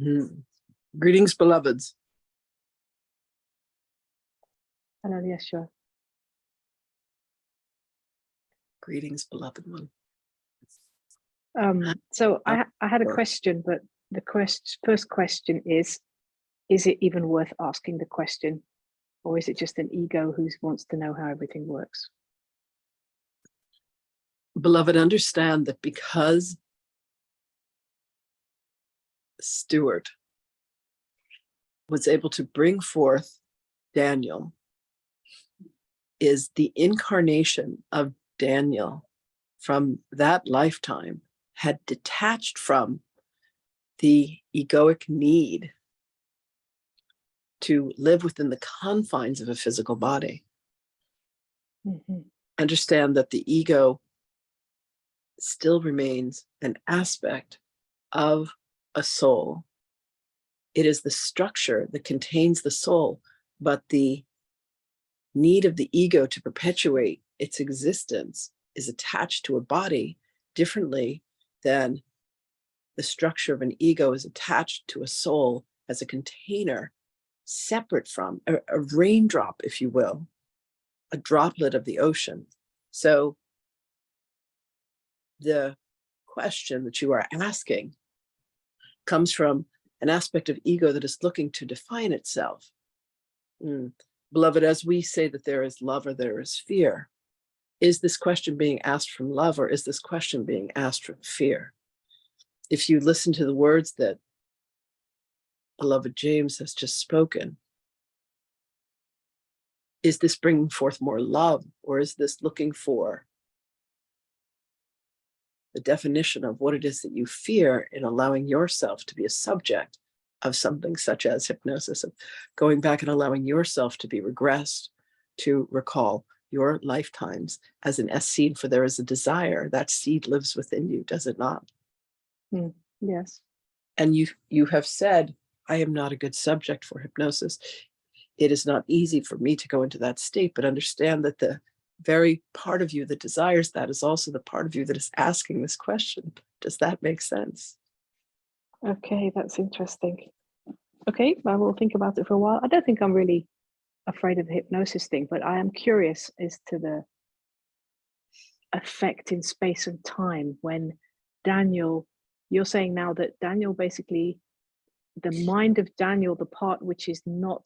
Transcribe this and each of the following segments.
Mm. Greetings, beloveds. Hello, Jeshua. Greetings, beloved one. So I had a question, but the first question is it even worth asking the question? Or is it just an ego who wants to know how everything works? Beloved, understand that because Stuart was able to bring forth Daniel, is the incarnation of Daniel from that lifetime had detached from the egoic need to live within the confines of a physical body. Mm-hmm. Understand that the ego still remains an aspect of a soul. It is the structure that contains the soul, but the need of the ego to perpetuate its existence is attached to a body differently than the structure of an ego is attached to a soul as a container separate from a raindrop, if you will, a droplet of the ocean. So the question that you are asking comes from an aspect of ego that is looking to define itself. Beloved, as we say that there is love or there is fear, is this question being asked from love or is this question being asked from fear? If you listen to the words that beloved James has just spoken, is this bringing forth more love, or is this looking for the definition of what it is that you fear in allowing yourself to be a subject of something such as hypnosis, of going back and allowing yourself to be regressed, to recall your lifetimes as an S seed, for there is a desire. That seed lives within you, does it not? Yes. And you have said, I am not a good subject for hypnosis. It is not easy for me to go into that state, but understand that the very part of you that desires that is also the part of you that is asking this question. Does that make sense? Okay, that's interesting. Okay, I will think about it for a while. I don't think I'm really afraid of the hypnosis thing, but I am curious as to the effect in space and time when Daniel, you're saying now that Daniel basically, the mind of Daniel, the part which is not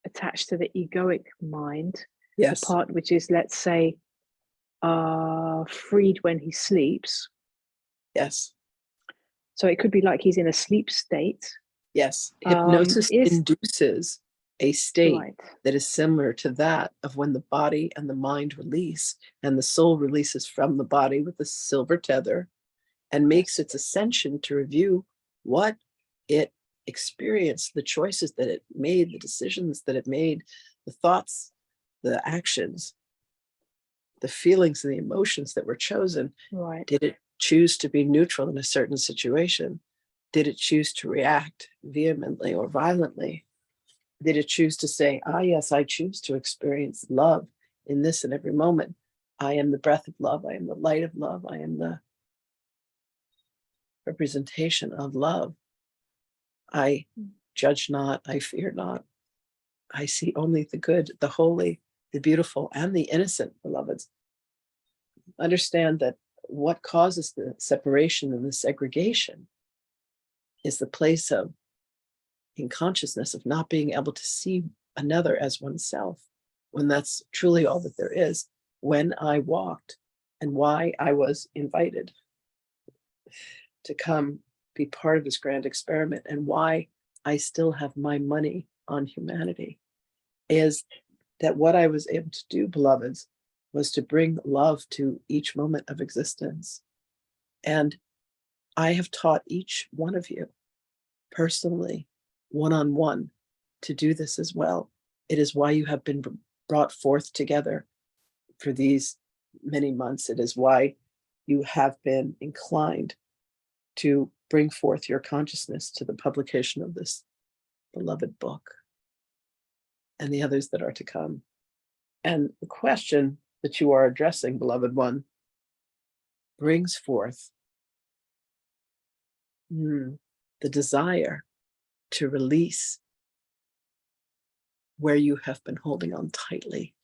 attached to the egoic mind, Yes. the part which is, let's say, freed when he sleeps. Yes. So it could be like he's in a sleep state. Yes. Hypnosis induces a state that is similar to that of when the body and the mind release, and the soul releases from the body with a silver tether and makes its ascension to review what it experienced, the choices that it made, the decisions that it made, the thoughts, the actions, the feelings and the emotions that were chosen. Right. Did it choose to be neutral in a certain situation? Did it choose to react vehemently or violently? Did it choose to say, yes, I choose to experience love in this and every moment. I am the breath of love. I am the light of love. I am the representation of love. I judge not. I fear not. I see only the good, the holy, the beautiful, and the innocent, beloveds. Understand that what causes the separation and the segregation is the place of, in consciousness, of not being able to see another as oneself, when that's truly all that there is. When I walked and why I was invited to come be part of this grand experiment and why I still have my money on humanity is that what I was able to do, beloveds, was to bring love to each moment of existence. And I have taught each one of you personally, one-on-one, to do this as well. It is why you have been brought forth together for these many months. It is why you have been inclined to bring forth your consciousness to the publication of this beloved book and the others that are to come. And the question that you are addressing, beloved one, brings forth the desire to release where you have been holding on tightly,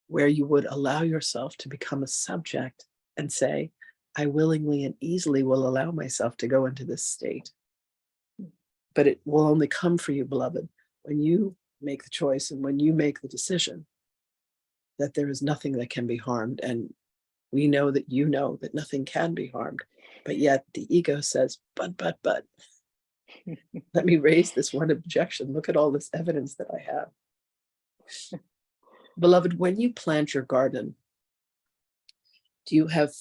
where you would allow yourself to become a subject and say, I willingly and easily will allow myself to go into this state. But it will only come for you, beloved, when you make the choice and when you make the decision that there is nothing that can be harmed. And we know that nothing can be harmed. But yet the ego says, but, let me raise this one objection. Look at all this evidence that I have. Beloved, when you plant your garden, do you have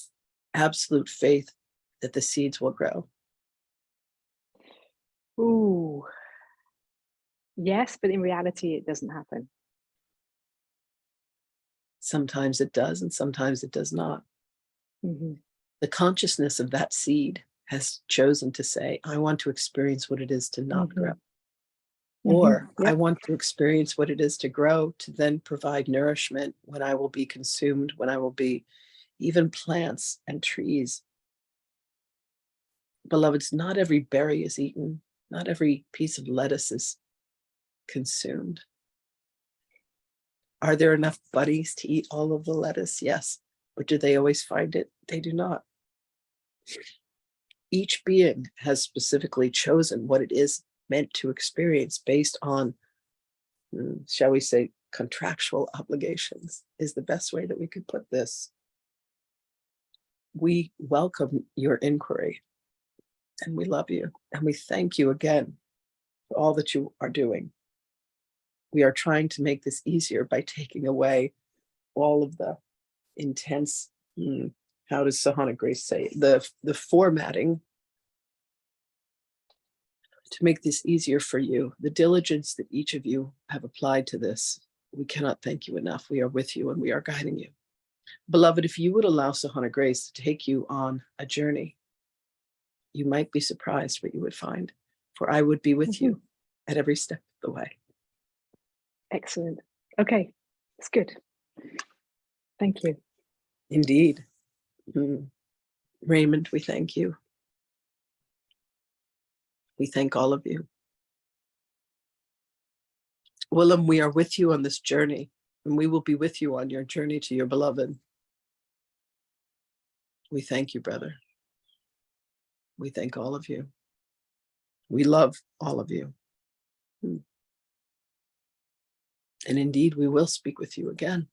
absolute faith that the seeds will grow? Ooh. Yes, but in reality, it doesn't happen. Sometimes it does, and sometimes it does not. Mm-hmm. The consciousness of that seed has chosen to say, I want to experience what it is to not Mm-hmm. grow. Or I Yep. want to experience what it is to grow, to then provide nourishment when I will be consumed, when I will be even plants and trees. Beloveds, not every berry is eaten, not every piece of lettuce is consumed. Are there enough buddies to eat all of the lettuce? Yes. But do they always find it? They do not. Each being has specifically chosen what it is meant to experience based on, shall we say, contractual obligations, is the best way that we could put this. We welcome your inquiry, and we love you, and we thank you again for all that you are doing. We are trying to make this easier by taking away all of the intense, how does Sahana Grace say, the formatting, to make this easier for you, the diligence that each of you have applied to this. We cannot thank you enough. We are with you and we are guiding you. Beloved, if you would allow Sahana Grace to take you on a journey, you might be surprised what you would find, for I would be with you at every step of the way. Excellent. Okay, it's good. Thank you. Indeed. Raymond, we thank you. We thank all of you. Willem, we are with you on this journey, and we will be with you on your journey to your beloved. We thank you, brother. We thank all of you. We love all of you. And indeed, we will speak with you again.